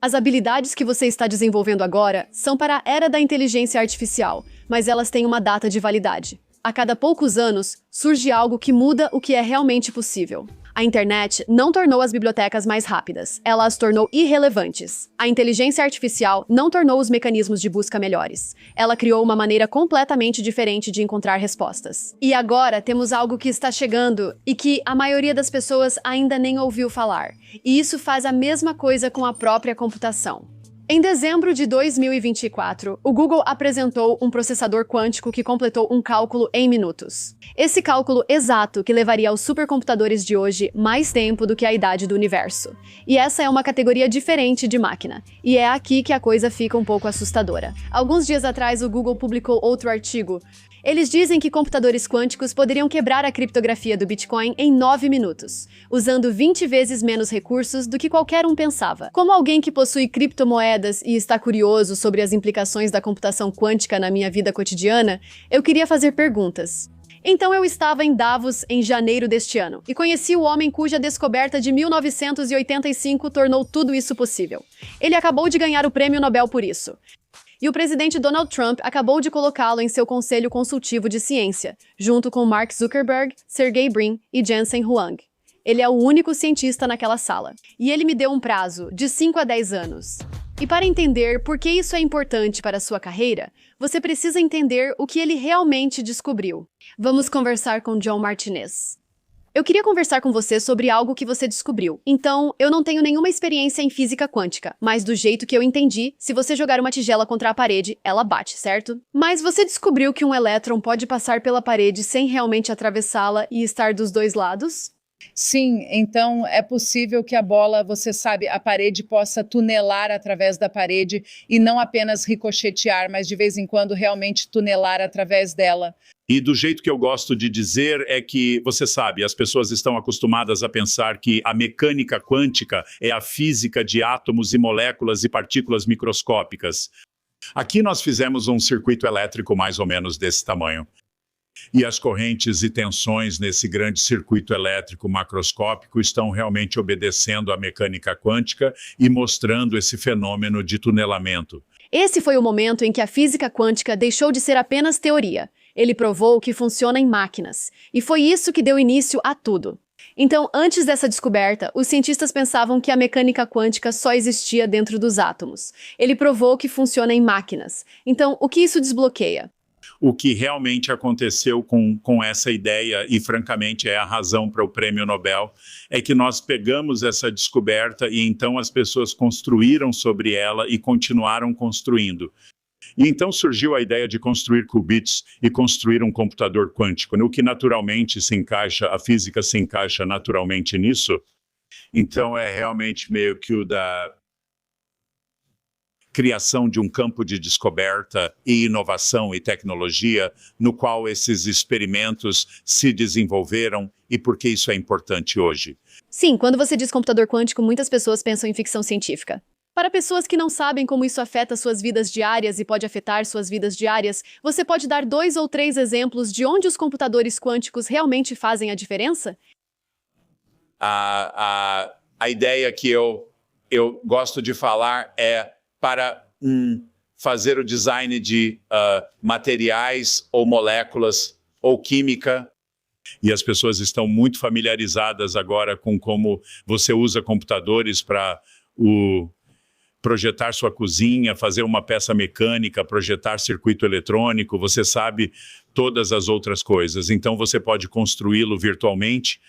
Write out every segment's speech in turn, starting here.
As habilidades que você está desenvolvendo agora são para a era da inteligência artificial, mas elas têm uma data de validade. A cada poucos anos, surge algo que muda o que é realmente possível. A internet não tornou as bibliotecas mais rápidas, ela as tornou irrelevantes. A inteligência artificial não tornou os mecanismos de busca melhores. Ela criou uma maneira completamente diferente de encontrar respostas. E agora temos algo que está chegando e que a maioria das pessoas ainda nem ouviu falar. E isso faz a mesma coisa com a própria computação. Em dezembro de 2024, o Google apresentou um processador quântico que completou um cálculo em minutos. Esse cálculo exato que levaria aos supercomputadores de hoje mais tempo do que a idade do universo. E essa é uma categoria diferente de máquina. E é aqui que a coisa fica um pouco assustadora. Alguns dias atrás, o Google publicou outro artigo. Eles dizem que computadores quânticos poderiam quebrar a criptografia do Bitcoin em 9 minutos, usando 20 vezes menos recursos do que qualquer um pensava. Como alguém que possui criptomoedas e está curioso sobre as implicações da computação quântica na minha vida cotidiana, eu queria fazer perguntas. Então eu estava em Davos em janeiro deste ano e conheci o homem cuja descoberta de 1985 tornou tudo isso possível. Ele acabou de ganhar o Prêmio Nobel por isso. E o presidente Donald Trump acabou de colocá-lo em seu conselho consultivo de ciência, junto com Mark Zuckerberg, Sergey Brin e Jensen Huang. Ele é o único cientista naquela sala. E ele me deu um prazo de 5 a 10 anos. E para entender por que isso é importante para a sua carreira, você precisa entender o que ele realmente descobriu. Vamos conversar com John Martinez. Eu queria conversar com você sobre algo que você descobriu. Então, eu não tenho nenhuma experiência em física quântica, mas do jeito que eu entendi, se você jogar uma tigela contra a parede, ela bate, certo? Mas você descobriu que um elétron pode passar pela parede sem realmente atravessá-la e estar dos dois lados? Sim, então é possível que a bola, você sabe, a parede possa tunelar através da parede e não apenas ricochetear, mas de vez em quando realmente tunelar através dela. E do jeito que eu gosto de dizer é que, você sabe, as pessoas estão acostumadas a pensar que a mecânica quântica é a física de átomos e moléculas e partículas microscópicas. Aqui nós fizemos um circuito elétrico mais ou menos desse tamanho. E as correntes e tensões nesse grande circuito elétrico macroscópico estão realmente obedecendo à mecânica quântica e mostrando esse fenômeno de tunelamento. Esse foi o momento em que a física quântica deixou de ser apenas teoria. Ele provou que funciona em máquinas. E foi isso que deu início a tudo. Então, antes dessa descoberta, os cientistas pensavam que a mecânica quântica só existia dentro dos átomos. Ele provou que funciona em máquinas. Então, o que isso desbloqueia? O que realmente aconteceu com essa ideia, e francamente é a razão para o Prêmio Nobel, é que nós pegamos essa descoberta e então as pessoas construíram sobre ela e continuaram construindo. E então surgiu a ideia de construir qubits e construir um computador quântico, o que naturalmente se encaixa, a física se encaixa naturalmente nisso. Então é realmente meio que o da criação de um campo de descoberta e inovação e tecnologia no qual esses experimentos se desenvolveram e por que isso é importante hoje. Sim, quando você diz computador quântico, muitas pessoas pensam em ficção científica. Para pessoas que não sabem como isso afeta suas vidas diárias e pode afetar suas vidas diárias, você pode dar 2 ou 3 exemplos de onde os computadores quânticos realmente fazem a diferença? A ideia que eu gosto de falar é para fazer o design de materiais ou moléculas ou química. E as pessoas estão muito familiarizadas agora com como você usa computadores para projetar sua cozinha, fazer uma peça mecânica, projetar circuito eletrônico, você sabe todas as outras coisas. Então você pode construí-lo virtualmente.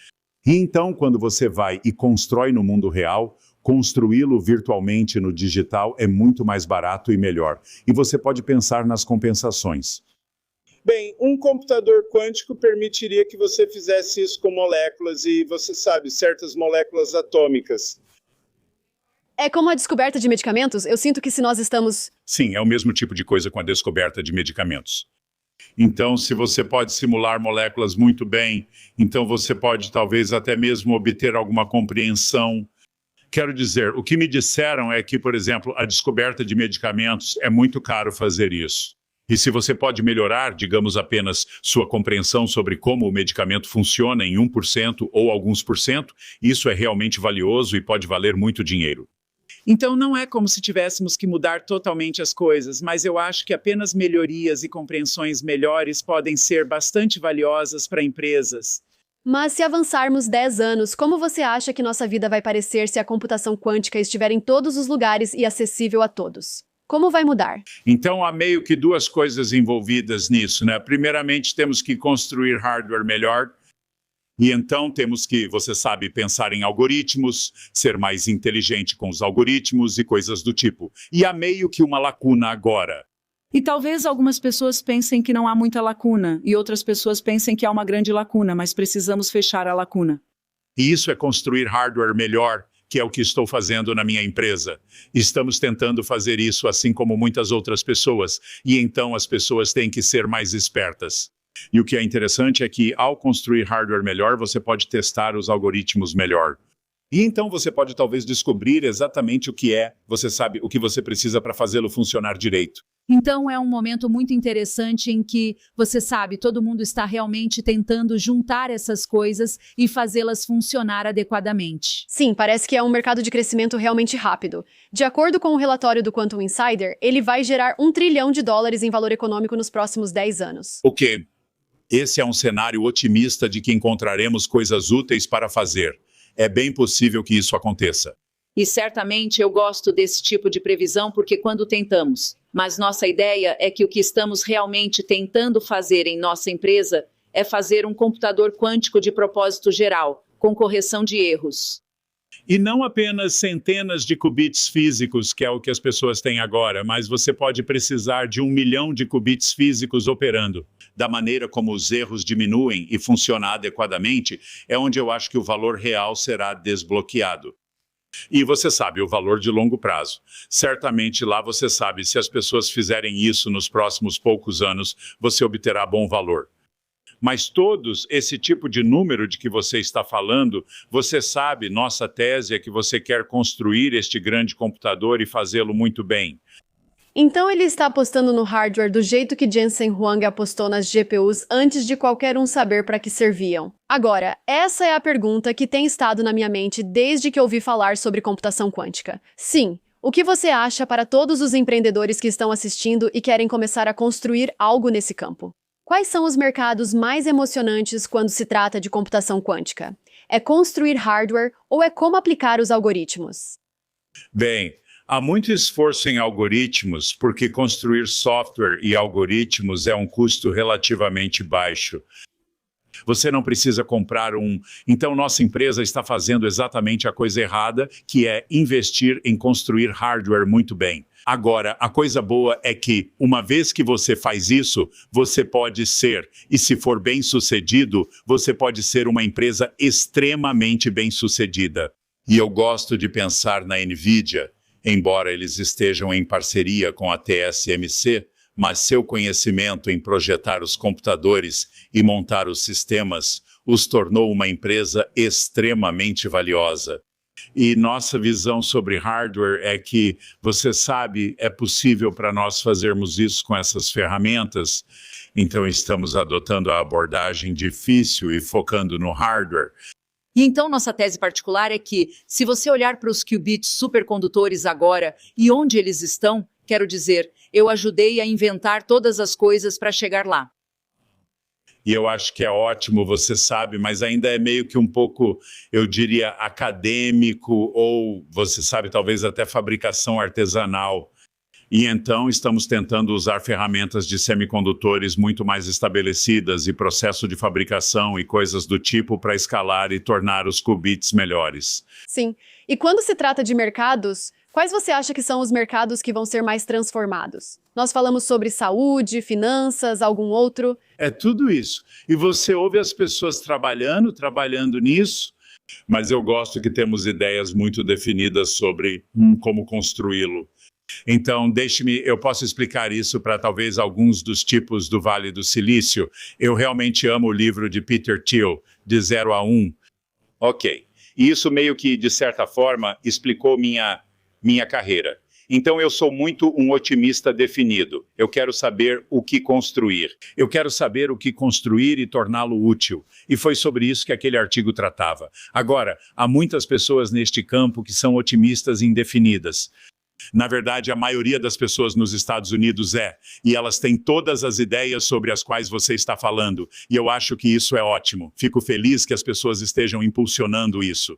E então, quando você vai e constrói no mundo real, construí-lo virtualmente no digital é muito mais barato e melhor. E você pode pensar nas compensações. Bem, um computador quântico permitiria que você fizesse isso com moléculas e, você sabe, certas moléculas atômicas. É como a descoberta de medicamentos? Eu sinto que se nós estamos... Sim, é o mesmo tipo de coisa com a descoberta de medicamentos. Então, se você pode simular moléculas muito bem, então você pode talvez até mesmo obter alguma compreensão. Quero dizer, o que me disseram é que, por exemplo, a descoberta de medicamentos é muito caro fazer isso. E se você pode melhorar, digamos apenas, sua compreensão sobre como o medicamento funciona em 1% ou alguns por cento, isso é realmente valioso e pode valer muito dinheiro. Então não é como se tivéssemos que mudar totalmente as coisas, mas eu acho que apenas melhorias e compreensões melhores podem ser bastante valiosas para empresas. Mas se avançarmos 10 anos, como você acha que nossa vida vai parecer se a computação quântica estiver em todos os lugares e acessível a todos? Como vai mudar? Então, há meio que duas coisas envolvidas nisso, né? Primeiramente, temos que construir hardware melhor. E então temos que, você sabe, pensar em algoritmos, ser mais inteligente com os algoritmos e coisas do tipo. E há meio que uma lacuna agora. E talvez algumas pessoas pensem que não há muita lacuna, e outras pessoas pensem que há uma grande lacuna, mas precisamos fechar a lacuna. E isso é construir hardware melhor, que é o que estou fazendo na minha empresa. Estamos tentando fazer isso assim como muitas outras pessoas, e então as pessoas têm que ser mais espertas. E o que é interessante é que, ao construir hardware melhor, você pode testar os algoritmos melhor. E então você pode talvez descobrir exatamente o que é, você sabe, o que você precisa para fazê-lo funcionar direito. Então é um momento muito interessante em que, você sabe, todo mundo está realmente tentando juntar essas coisas e fazê-las funcionar adequadamente. Sim, parece que é um mercado de crescimento realmente rápido. De acordo com o relatório do Quantum Insider, ele vai gerar US$ 1 trilhão em valor econômico nos próximos 10 anos. O quê? Esse é um cenário otimista de que encontraremos coisas úteis para fazer. É bem possível que isso aconteça. E certamente eu gosto desse tipo de previsão porque quando tentamos. Mas nossa ideia é que o que estamos realmente tentando fazer em nossa empresa é fazer um computador quântico de propósito geral, com correção de erros. E não apenas centenas de qubits físicos, que é o que as pessoas têm agora, mas você pode precisar de 1 milhão de qubits físicos operando. Da maneira como os erros diminuem e funcionam adequadamente, é onde eu acho que o valor real será desbloqueado. E você sabe, o valor de longo prazo. Certamente lá você sabe, se as pessoas fizerem isso nos próximos poucos anos, você obterá bom valor. Mas todos esse tipo de número de que você está falando, você sabe, nossa tese é que você quer construir este grande computador e fazê-lo muito bem. Então ele está apostando no hardware do jeito que Jensen Huang apostou nas GPUs antes de qualquer um saber para que serviam. Agora, essa é a pergunta que tem estado na minha mente desde que ouvi falar sobre computação quântica. Sim, o que você acha para todos os empreendedores que estão assistindo e querem começar a construir algo nesse campo? Quais são os mercados mais emocionantes quando se trata de computação quântica? É construir hardware ou é como aplicar os algoritmos? Bem, há muito esforço em algoritmos, porque construir software e algoritmos é um custo relativamente baixo. Você não precisa comprar um. Então, nossa empresa está fazendo exatamente a coisa errada, que é investir em construir hardware muito bem. Agora, a coisa boa é que, uma vez que você faz isso, você pode ser, e se for bem-sucedido, você pode ser uma empresa extremamente bem-sucedida. E eu gosto de pensar na NVIDIA, embora eles estejam em parceria com a TSMC, mas seu conhecimento em projetar os computadores e montar os sistemas os tornou uma empresa extremamente valiosa. E nossa visão sobre hardware é que, você sabe, é possível para nós fazermos isso com essas ferramentas. Então estamos adotando a abordagem difícil e focando no hardware. E então nossa tese particular é que, se você olhar para os qubits supercondutores agora e onde eles estão, quero dizer, eu ajudei a inventar todas as coisas para chegar lá. E eu acho que é ótimo, você sabe, mas ainda é meio que um pouco, eu diria, acadêmico ou, você sabe, talvez até fabricação artesanal. E então estamos tentando usar ferramentas de semicondutores muito mais estabelecidas e processo de fabricação e coisas do tipo para escalar e tornar os qubits melhores. Sim. E quando se trata de mercados, quais você acha que são os mercados que vão ser mais transformados? Nós falamos sobre saúde, finanças, algum outro? É tudo isso. E você ouve as pessoas trabalhando nisso, mas eu gosto que temos ideias muito definidas sobre como construí-lo. Então, eu posso explicar isso para talvez alguns dos tipos do Vale do Silício. Eu realmente amo o livro de Peter Thiel, De 0 a 1. Ok. E isso meio que, de certa forma, explicou minha carreira. Então eu sou muito um otimista definido. Eu quero saber o que construir. Eu quero saber o que construir e torná-lo útil. E foi sobre isso que aquele artigo tratava. Agora, há muitas pessoas neste campo que são otimistas indefinidas. Na verdade, a maioria das pessoas nos Estados Unidos e elas têm todas as ideias sobre as quais você está falando, e eu acho que isso é ótimo. Fico feliz que as pessoas estejam impulsionando isso.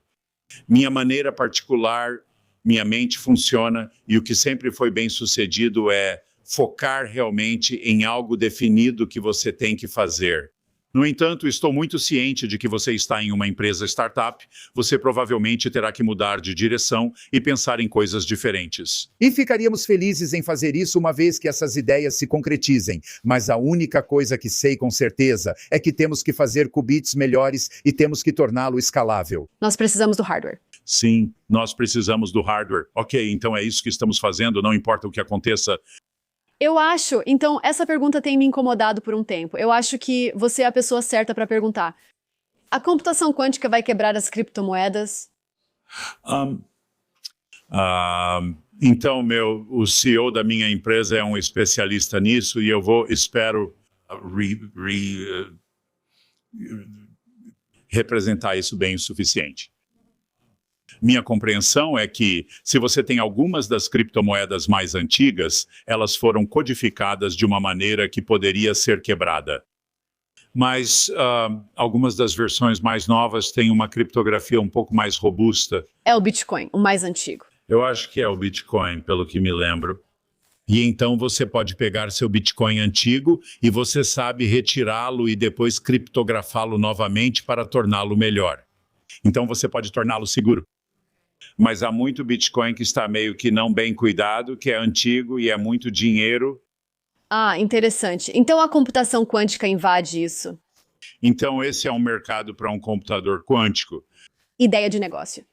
Minha maneira particular, minha mente funciona, e o que sempre foi bem sucedido é focar realmente em algo definido que você tem que fazer. No entanto, estou muito ciente de que você está em uma empresa startup, você provavelmente terá que mudar de direção e pensar em coisas diferentes. E ficaríamos felizes em fazer isso uma vez que essas ideias se concretizem. Mas a única coisa que sei com certeza é que temos que fazer qubits melhores e temos que torná-lo escalável. Nós precisamos do hardware. Sim, nós precisamos do hardware. Ok, então é isso que estamos fazendo, não importa o que aconteça. Então, essa pergunta tem me incomodado por um tempo. Eu acho que você é a pessoa certa para perguntar. A computação quântica vai quebrar as criptomoedas? Então, o CEO da minha empresa é um especialista nisso e eu espero representar isso bem o suficiente. Minha compreensão é que, se você tem algumas das criptomoedas mais antigas, elas foram codificadas de uma maneira que poderia ser quebrada. Mas algumas das versões mais novas têm uma criptografia um pouco mais robusta. É o Bitcoin, o mais antigo. Eu acho que é o Bitcoin, pelo que me lembro. E então você pode pegar seu Bitcoin antigo e você sabe retirá-lo e depois criptografá-lo novamente para torná-lo melhor. Então você pode torná-lo seguro. Mas há muito Bitcoin que está meio que não bem cuidado, que é antigo e é muito dinheiro. Interessante. Então a computação quântica invade isso. Então esse é um mercado para um computador quântico. Ideia de negócio.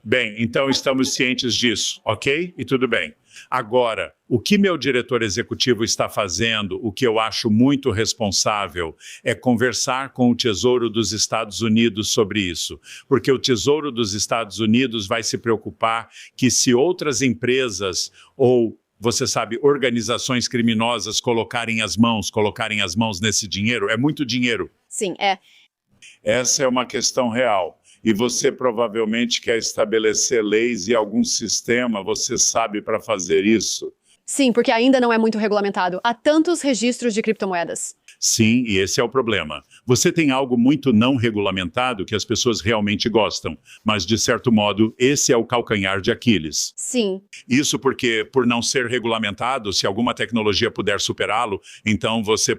Bem, então estamos cientes disso, ok? E tudo bem. Agora, o que meu diretor executivo está fazendo, o que eu acho muito responsável, é conversar com o Tesouro dos Estados Unidos sobre isso. Porque o Tesouro dos Estados Unidos vai se preocupar que se outras empresas ou, você sabe, organizações criminosas colocarem as mãos nesse dinheiro, é muito dinheiro. Sim, é. Essa é uma questão real. E você provavelmente quer estabelecer leis e algum sistema, você sabe, para fazer isso. Sim, porque ainda não é muito regulamentado. Há tantos registros de criptomoedas. Sim, e esse é o problema. Você tem algo muito não regulamentado que as pessoas realmente gostam, mas, de certo modo, esse é o calcanhar de Aquiles. Sim. Isso porque, por não ser regulamentado, se alguma tecnologia puder superá-lo, então você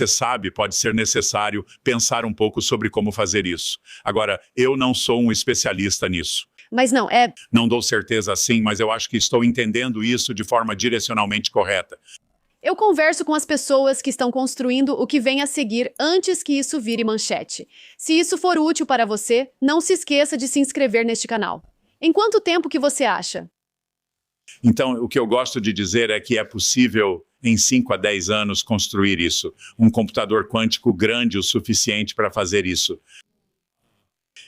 sabe, pode ser necessário pensar um pouco sobre como fazer isso. Agora, eu não sou um especialista nisso. Mas não, Não dou certeza assim, mas eu acho que estou entendendo isso de forma direcionalmente correta. Eu converso com as pessoas que estão construindo o que vem a seguir antes que isso vire manchete. Se isso for útil para você, não se esqueça de se inscrever neste canal. Em quanto tempo que você acha? Então, o que eu gosto de dizer é que é possível, em 5 a 10 anos, construir isso. Um computador quântico grande o suficiente para fazer isso.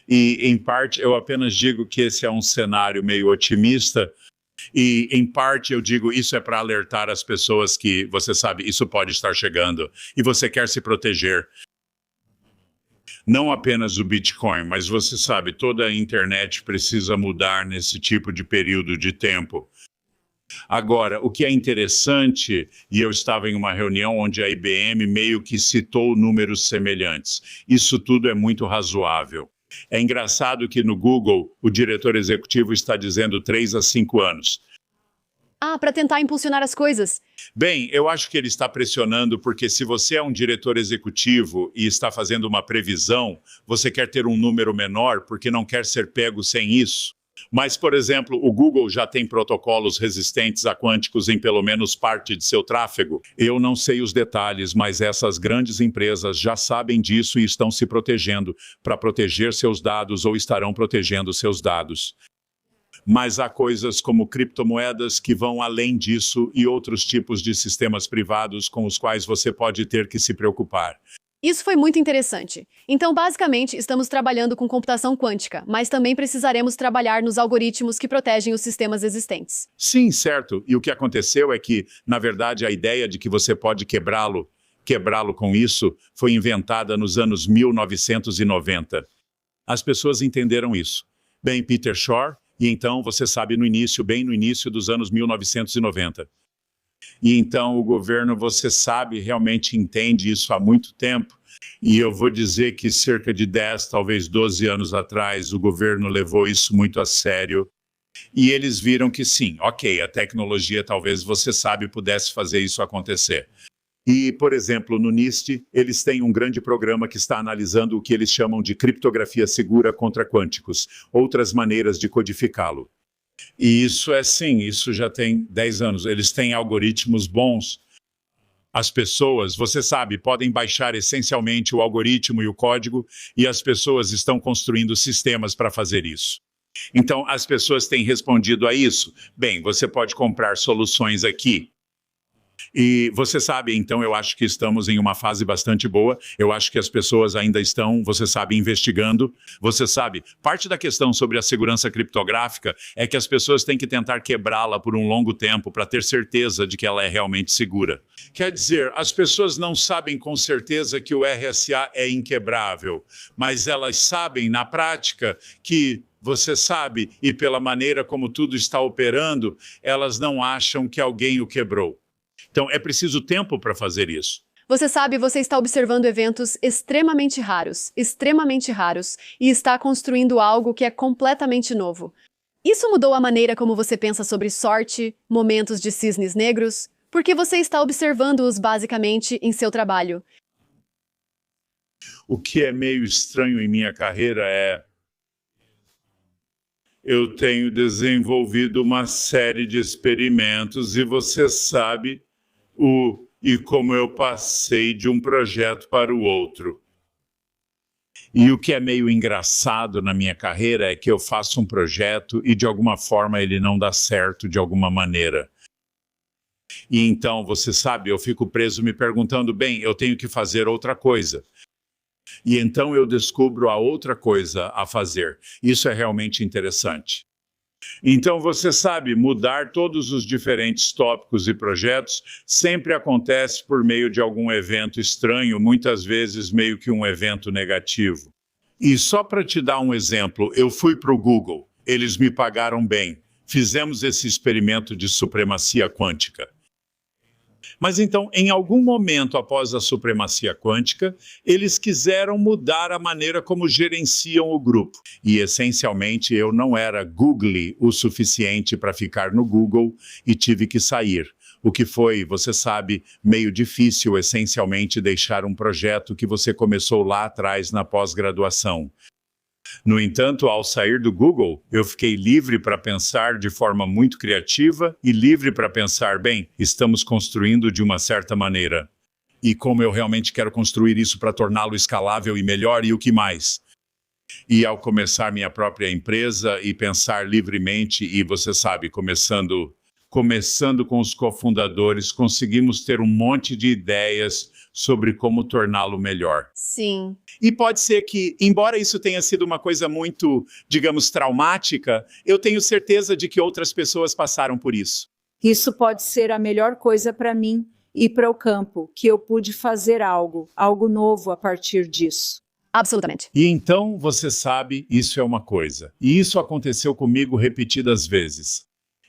E, em parte, eu apenas digo que esse é um cenário meio otimista. E, em parte, eu digo isso é para alertar as pessoas que, você sabe, isso pode estar chegando. E você quer se proteger. Não apenas o Bitcoin, mas você sabe, toda a internet precisa mudar nesse tipo de período de tempo. Agora, o que é interessante, e eu estava em uma reunião onde a IBM meio que citou números semelhantes. Isso tudo é muito razoável. É engraçado que no Google, o diretor executivo está dizendo 3 a 5 anos. Para tentar impulsionar as coisas. Bem, eu acho que ele está pressionando porque se você é um diretor executivo e está fazendo uma previsão, você quer ter um número menor porque não quer ser pego sem isso. Mas, por exemplo, o Google já tem protocolos resistentes a quânticos em pelo menos parte de seu tráfego. Eu não sei os detalhes, mas essas grandes empresas já sabem disso e estão se protegendo para proteger seus dados ou estarão protegendo seus dados. Mas há coisas como criptomoedas que vão além disso e outros tipos de sistemas privados com os quais você pode ter que se preocupar. Isso foi muito interessante. Então, basicamente, estamos trabalhando com computação quântica, mas também precisaremos trabalhar nos algoritmos que protegem os sistemas existentes. Sim, certo. E o que aconteceu é que, na verdade, a ideia de que você pode quebrá-lo com isso, foi inventada nos anos 1990. As pessoas entenderam isso. Bem, Peter Shor, e então, você sabe, bem no início dos anos 1990. E então o governo, você sabe, realmente entende isso há muito tempo. E eu vou dizer que cerca de 10, talvez 12 anos atrás, o governo levou isso muito a sério. E eles viram que sim, ok, a tecnologia talvez, você sabe, pudesse fazer isso acontecer. E, por exemplo, no NIST, eles têm um grande programa que está analisando o que eles chamam de criptografia segura contra quânticos, outras maneiras de codificá-lo. E isso é sim, isso já tem 10 anos. Eles têm algoritmos bons. As pessoas, você sabe, podem baixar essencialmente o algoritmo e o código, e as pessoas estão construindo sistemas para fazer isso. Então, as pessoas têm respondido a isso. Bem, você pode comprar soluções aqui. E você sabe, então, eu acho que estamos em uma fase bastante boa. Eu acho que as pessoas ainda estão, você sabe, investigando. Você sabe, parte da questão sobre a segurança criptográfica é que as pessoas têm que tentar quebrá-la por um longo tempo para ter certeza de que ela é realmente segura. Quer dizer, as pessoas não sabem com certeza que o RSA é inquebrável, mas elas sabem, na prática, que você sabe, e pela maneira como tudo está operando, elas não acham que alguém o quebrou. Então, é preciso tempo para fazer isso. Você sabe, você está observando eventos extremamente raros, e está construindo algo que é completamente novo. Isso mudou a maneira como você pensa sobre sorte, momentos de cisnes negros, porque você está observando-os basicamente em seu trabalho. O que é meio estranho em minha carreira é... Eu tenho desenvolvido uma série de experimentos e você sabe e como eu passei de um projeto para o outro. E o que é meio engraçado na minha carreira é que eu faço um projeto e de alguma forma ele não dá certo de alguma maneira. E então, você sabe, eu fico preso me perguntando, bem, eu tenho que fazer outra coisa. E então eu descubro a outra coisa a fazer. Isso é realmente interessante. Então, você sabe, mudar todos os diferentes tópicos e projetos sempre acontece por meio de algum evento estranho, muitas vezes meio que um evento negativo. E só para te dar um exemplo, eu fui para o Google, eles me pagaram bem, fizemos esse experimento de supremacia quântica. Mas então, em algum momento após a supremacia quântica, eles quiseram mudar a maneira como gerenciam o grupo. E, essencialmente, eu não era googly o suficiente para ficar no Google e tive que sair. O que foi, você sabe, meio difícil, essencialmente, deixar um projeto que você começou lá atrás na pós-graduação. No entanto, ao sair do Google, eu fiquei livre para pensar de forma muito criativa e livre para pensar, bem, estamos construindo de uma certa maneira. E como eu realmente quero construir isso para torná-lo escalável e melhor, e o que mais? E ao começar minha própria empresa e pensar livremente, e você sabe, começando com os cofundadores, conseguimos ter um monte de ideias sobre como torná-lo melhor. Sim. E pode ser que, embora isso tenha sido uma coisa muito, digamos, traumática, eu tenho certeza de que outras pessoas passaram por isso. Isso pode ser a melhor coisa para mim e para o campo, que eu pude fazer algo novo a partir disso. Absolutamente. E então, você sabe, isso é uma coisa. E isso aconteceu comigo repetidas vezes.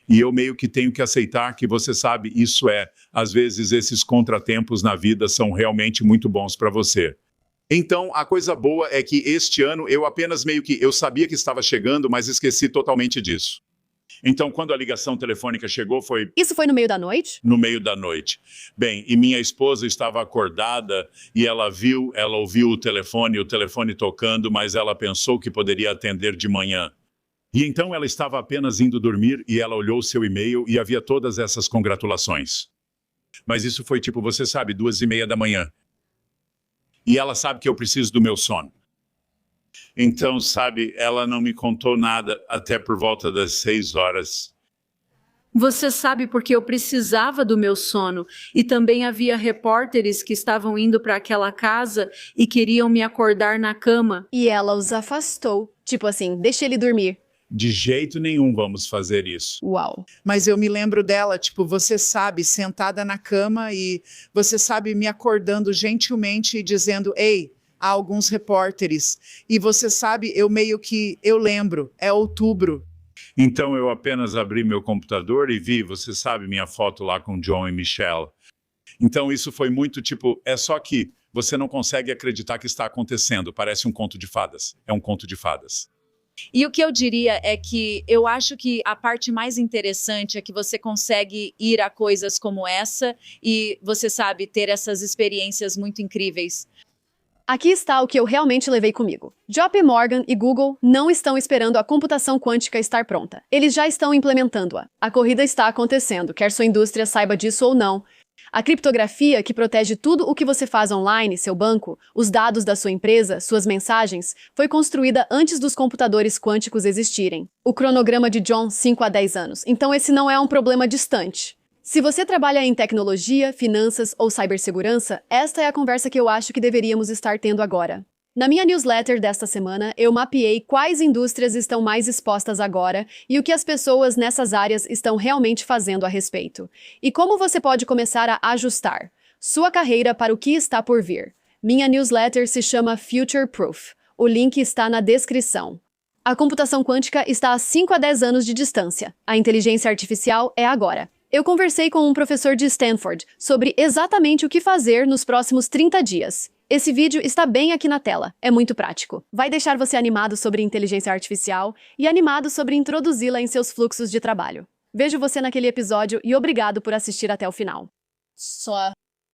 E eu meio que tenho que aceitar que, você sabe, isso às vezes esses contratempos na vida são realmente muito bons para você. Então, a coisa boa é que este ano eu apenas eu sabia que estava chegando, mas esqueci totalmente disso. Então, quando a ligação telefônica chegou, foi... Isso foi no meio da noite? No meio da noite. Bem, e minha esposa estava acordada e ela ouviu o telefone tocando, mas ela pensou que poderia atender de manhã. E então ela estava apenas indo dormir e ela olhou seu e-mail e havia todas essas congratulações. Mas isso foi tipo, você sabe, 2:30 da manhã. E ela sabe que eu preciso do meu sono. Então, sabe, ela não me contou nada até por volta das 6 horas. Você sabe porque eu precisava do meu sono e também havia repórteres que estavam indo para aquela casa e queriam me acordar na cama. E ela os afastou. Tipo assim, deixa ele dormir. De jeito nenhum vamos fazer isso. Uau. Mas eu me lembro dela, tipo, você sabe, sentada na cama e você sabe me acordando gentilmente e dizendo, ei, há alguns repórteres. E você sabe, eu lembro, é outubro. Então eu apenas abri meu computador e vi, você sabe, minha foto lá com John e Michelle. Então isso foi muito tipo, é só que você não consegue acreditar que está acontecendo. Parece um conto de fadas. É um conto de fadas. E o que eu diria é que eu acho que a parte mais interessante é que você consegue ir a coisas como essa e, você sabe, ter essas experiências muito incríveis. Aqui está o que eu realmente levei comigo. JP Morgan e Google não estão esperando a computação quântica estar pronta. Eles já estão implementando-a. A corrida está acontecendo, quer sua indústria saiba disso ou não. A criptografia, que protege tudo o que você faz online, seu banco, os dados da sua empresa, suas mensagens, foi construída antes dos computadores quânticos existirem. O cronograma de John, 5 a 10 anos. Então esse não é um problema distante. Se você trabalha em tecnologia, finanças ou cibersegurança, esta é a conversa que eu acho que deveríamos estar tendo agora. Na minha newsletter desta semana, eu mapeei quais indústrias estão mais expostas agora e o que as pessoas nessas áreas estão realmente fazendo a respeito. E como você pode começar a ajustar sua carreira para o que está por vir. Minha newsletter se chama Future Proof. O link está na descrição. A computação quântica está a 5 a 10 anos de distância. A inteligência artificial é agora. Eu conversei com um professor de Stanford sobre exatamente o que fazer nos próximos 30 dias. Esse vídeo está bem aqui na tela, é muito prático. Vai deixar você animado sobre inteligência artificial e animado sobre introduzi-la em seus fluxos de trabalho. Vejo você naquele episódio e obrigado por assistir até o final. Só